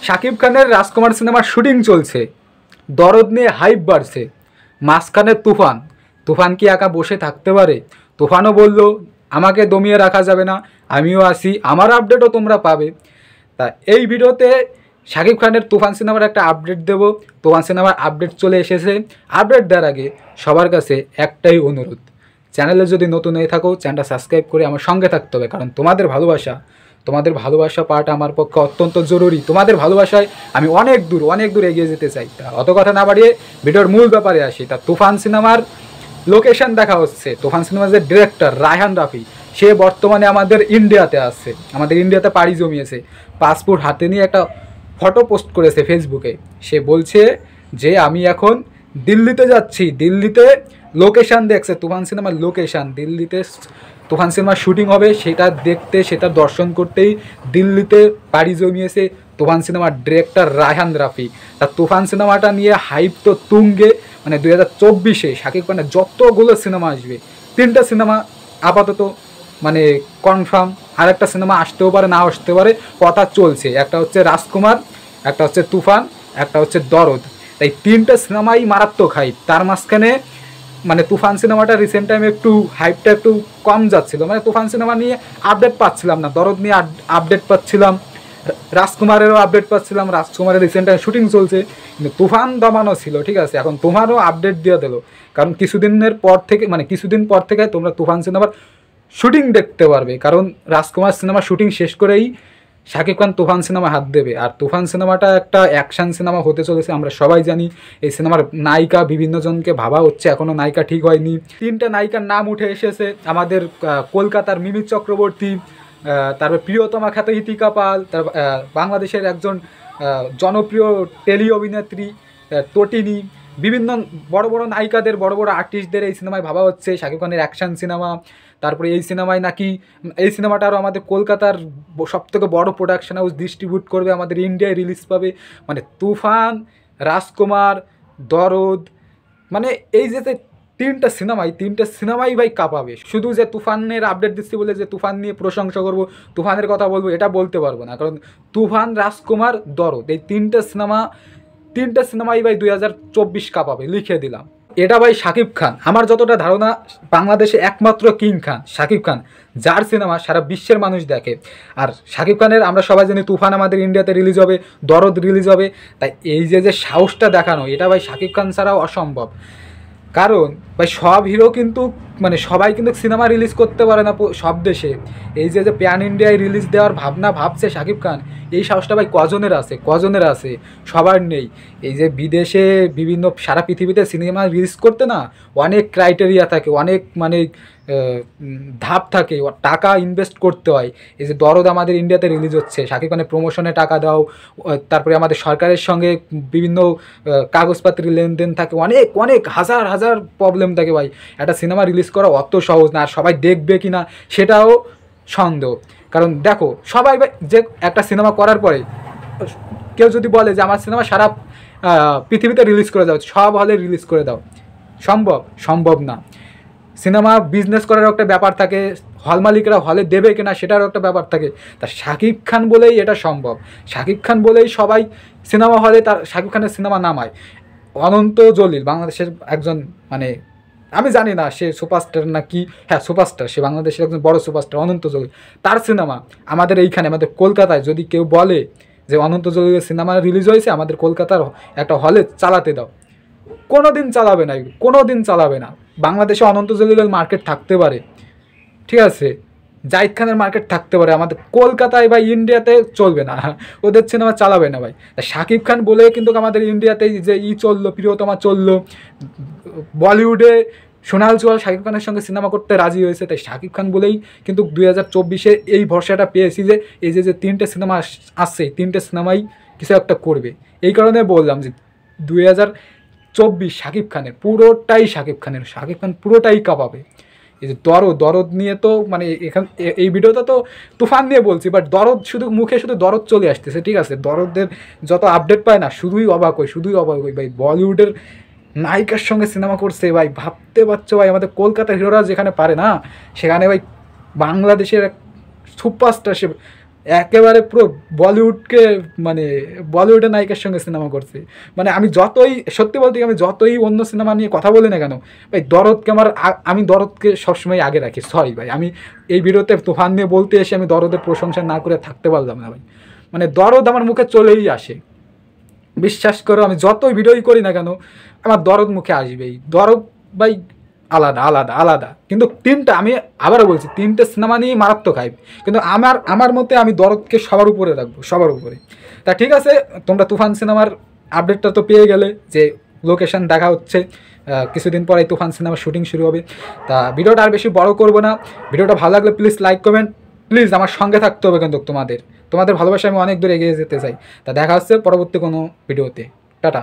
শাকিব খানের রাজকুমার সিনেমার শুটিং চলছে, দরদ নিয়ে হাইপ বাড়ছে, মাঝখানে তুফান। তুফান কি একা বসে থাকতে পারে? তুফানও বলল আমাকে দমিয়ে রাখা যাবে না, আমিও আসি, আমার আপডেটও তোমরা পাবে। তা এই ভিডিওতে শাকিব খানের তুফান সিনেমার একটা আপডেট দেব। তুফান সিনেমার আপডেট চলে এসেছে। আপডেট দেওয়ার আগে সবার কাছে একটাই অনুরোধ, চ্যানেলে যদি নতুন হয়ে থাকো চ্যানেলটা সাবস্ক্রাইব করে আমার সঙ্গে থাকতে হবে, কারণ তোমাদের ভালোবাসা পাওয়াটা আমার পক্ষে অত্যন্ত জরুরি। তোমাদের ভালোবাসায় আমি অনেক দূর এগিয়ে যেতে চাই। তা অত কথা না বাড়িয়ে ভিডিওর মূল ব্যাপারে আসি। তা তুফান সিনেমার লোকেশন দেখা হচ্ছে। তুফান সিনেমার যে ডিরেক্টর রায়হান রাফি, সে বর্তমানে আমাদের ইন্ডিয়াতে আসছে, আমাদের ইন্ডিয়াতে পাড়ি জমিয়েছে। পাসপোর্ট হাতে নিয়ে একটা ফটো পোস্ট করেছে ফেসবুকে। সে বলছে যে আমি এখন দিল্লিতে যাচ্ছি, দিল্লিতে লোকেশান দেখছে, তুফান সিনেমার লোকেশান দিল্লিতে তুফান সিনেমার শুটিং হবে, সেটা দেখতে, সেটা দর্শন করতেই দিল্লিতে পাড়ি জমিয়েছে তুফান সিনেমার ডিরেক্টর রায়হান রাফি। তা তুফান সিনেমাটা নিয়ে হাইপ তো তুঙ্গে। মানে 2024-এ শাকিব খানের যতগুলো সিনেমা আসবে, 3টা সিনেমা আপাতত মানে কনফার্ম, আর একটা সিনেমা আসতেও পারে, না আসতে পারে, কথা চলছে। একটা হচ্ছে রাজকুমার, একটা হচ্ছে তুফান, একটা হচ্ছে দরদ। তাই 3টা সিনেমাই মারাত্মক হাইপ। তার মাঝখানে মানে তুফান সিনেমাটা রিসেন্ট টাইমে একটু হাইপটা একটু কম যাচ্ছিলো, মানে তুফান সিনেমা নিয়ে আপডেট পাচ্ছিলাম না, দরদ নিয়ে আপডেট পাচ্ছিলাম, রাজকুমারেরও আপডেট পাচ্ছিলাম, রাজকুমারের রিসেন্ট টাইমে শুটিং চলছে, কিন্তু তুফান দমানো ছিল। ঠিক আছে, এখন তুফানও আপডেট দিয়ে দিল, কারণ কিছুদিন পর থেকে তোমরা তুফান সিনেমার শুটিং দেখতে পারবে, কারণ রাজকুমার সিনেমা শুটিং শেষ করেই শাকিব খান তুফান সিনেমা হাত দেবে। আর তুফান সিনেমাটা একটা অ্যাকশন সিনেমা হতে চলেছে, আমরা সবাই জানি। এই সিনেমার নায়িকা বিভিন্ন জনকে ভাবা হচ্ছে, এখনও নায়িকা ঠিক হয়নি। 3টা নায়িকার নাম উঠে এসেছে আমাদের কলকাতার মিমি চক্রবর্তী, তারপর প্রিয়তমা খ্যাত ইতিকা পাল, তারপর বাংলাদেশের একজন জনপ্রিয় টেলি অভিনেত্রী তটিনী, বিভিন্ন বড় বড় নায়িকাদের, বড় বড় আর্টিস্টদের এই সিনেমায় ভাবা হচ্ছে। শাকিব খানের অ্যাকশন সিনেমা, তারপরে এই সিনেমায় নাকি এই সিনেমাটা আরও আমাদের কলকাতার সবথেকে বড় প্রোডাকশন হাউস ডিস্ট্রিবিউট করবে, আমাদের ইন্ডিয়ায় রিলিজ পাবে। মানে তুফান, রাজকুমার, দরদ, মানে এই যে 3টা সিনেমাই ভাই কাঁপাবে। শুধু যে তুফানের আপডেট দিচ্ছি বলে যে তুফান নিয়ে প্রশংসা করবো, তুফানের কথা বলবো, এটা বলতে পারবো না, কারণ তুফান, রাজকুমার, দরদ, এই 3টা সিনেমাই ভাই 2024 কাঁপাবে, লিখে দিলাম। এটা ভাই শাকিব খান, আমার যতটা ধারণা বাংলাদেশে একমাত্র কিং খান শাকিব খান, যার সিনেমা সারা বিশ্বের মানুষ দেখে। আর শাকিব খানের আমরা সবাই জানি তুফান আমাদের ইন্ডিয়াতে রিলিজ হবে, দরদ রিলিজ হবে। তাই এই যে সাহসটা দেখানো, এটা ভাই শাকিব খান ছাড়াও অসম্ভব। কারণ ভাই সব হিরো কিন্তু মানে সবাই কিন্তু সিনেমা রিলিজ করতে পারে না সব দেশে। এই যে প্যান ইন্ডিয়ায় রিলিজ দেওয়ার ভাবনা ভাবছে শাকিব খান, এই সাহসটা ভাই কজনের আছে, সবার নেই। এই যে বিদেশে বিভিন্ন সারা পৃথিবীতে সিনেমা রিলিজ করতে না অনেক ক্রাইটেরিয়া থাকে, অনেক মানে ধাপ থাকে, টাকা ইনভেস্ট করতে হয়। এই যে দরদ আমাদের ইন্ডিয়াতে রিলিজ হচ্ছে, শাকিব খানের প্রমোশনে টাকা দাও, তারপরে আমাদের সরকারের সঙ্গে বিভিন্ন কাগজপত্রের লেনদেন থাকে, অনেক অনেক হাজার প্রবলেম থাকে ভাই। একটা সিনেমা রিলিজ করা অত সহজ না, আর সবাই দেখবে কি না সেটাও সন্দেহ। কারণ দেখো সবাই যে একটা সিনেমা করার পরে কেউ যদি বলে যে আমার সিনেমা সারা পৃথিবীতে রিলিজ করে দাও, সব হলে রিলিজ করে দাও, সম্ভব না। সিনেমা বিজনেস করারও একটা ব্যাপার থাকে, হল মালিকরা হলে দেবে কিনা সেটারও একটা ব্যাপার থাকে। তা শাকিব খান বলেই এটা সম্ভব, শাকিব খান বলেই সবাই সিনেমা হলে তার শাকিব খানের সিনেমা নামায়। অনন্ত জলিল বাংলাদেশের একজন, মানে আমি জানি না সে সুপারস্টার না কি, হ্যাঁ সুপারস্টার, সে বাংলাদেশের একজন বড় সুপারস্টার অনন্ত জলিল। তার সিনেমা আমাদের এইখানে আমাদের কলকাতায় যদি কেউ বলে যে অনন্ত জলিলের সিনেমা রিলিজ হয়েছে, আমাদের কলকাতার একটা হলে চালাতে দাও, কোনো দিন চালাবে না। বাংলাদেশে অনন্ত জলিলের মার্কেট থাকতে পারে, ঠিক আছে, জাহিদ খানের মার্কেট থাকতে পারে, আমাদের কলকাতায় বা ইন্ডিয়াতে চলবে না, ওদের সিনেমা চালাবে না ভাই। শাকিব খান বলে কিন্তু আমাদের ইন্ডিয়াতে যে চললো, প্রিয়তমা চললো, বলিউডে সোনাল চোয়াল শাকিব খানের সঙ্গে সিনেমা করতে রাজি হয়েছে। তাই শাকিব খান বলেই কিন্তু 2024-এ এই ভরসাটা পেয়েছি যে এই যে 3টে সিনেমা আসছে, 3টে সিনেমাই কিছু একটা করবে। এই কারণে বললাম যে 2024 শাকিব খানের শাকিব খান পুরোটাই কাঁপাবে। এই যে দরদ নিয়ে তো মানে এই ভিডিওটা তো তুফান নিয়ে বলছি, বাট দরদ মুখে শুধু দরদ চলে আসতেছে। ঠিক আছে, দরদের যত আপডেট পায় না শুধুই অবাক হই ভাই। বলিউডের নায়িকার সঙ্গে সিনেমা করছে ভাই, ভাবতে পারছো ভাই, আমাদের কলকাতার হিরোরা যেখানে পারে না, সেখানে ভাই বাংলাদেশের এক সুপারস্টার সে একেবারে পুরো বলিউডকে মানে বলিউডের নায়িকার সঙ্গে সিনেমা করছে। মানে আমি যতই সত্যি বলতে কি, আমি যতই অন্য সিনেমা নিয়ে কথা বলি না কেন ভাই, দরদকে আমি দরদকে সবসময় আগে রাখি। সরি ভাই, আমি এই ভিডিওতে তুফান নিয়ে বলতে এসে আমি দরদের প্রশংসা না করে থাকতে পারলাম না ভাই। মানে দরদ আমার মুখে চলেই আসে, বিশ্বাস করো। আমি যতই ভিডিওই করি না কেন আমার দরদ মুখে আসবেই। দরদ ভাই আলাদা আলাদা আলাদা। কিন্তু তিনটা, আমি আবারও বলছি, তিনটে সিনেমা নিয়েই মারাত্মক হাইপ। কিন্তু আমার মতে আমি দরদকে সবার উপরে রাখবো, সবার উপরে। তা ঠিক আছে, তোমরা তুফান সিনেমার আপডেটটা তো পেয়ে গেলে যে লোকেশন দেখা হচ্ছে, কিছুদিন পরে তুফান সিনেমার শুটিং শুরু হবে। তা ভিডিওটা আর বেশি বড় করবো না। ভিডিওটা ভালো লাগলে প্লিজ লাইক কমেন্ট, প্লিজ আমার সঙ্গে থাকতে হবে কিন্তু তোমাদের ভালোবাসায় আমি অনেক দূর এগিয়ে যেতে চাই। তা দেখা হচ্ছে পরবর্তী কোনো ভিডিওতে। টাটা।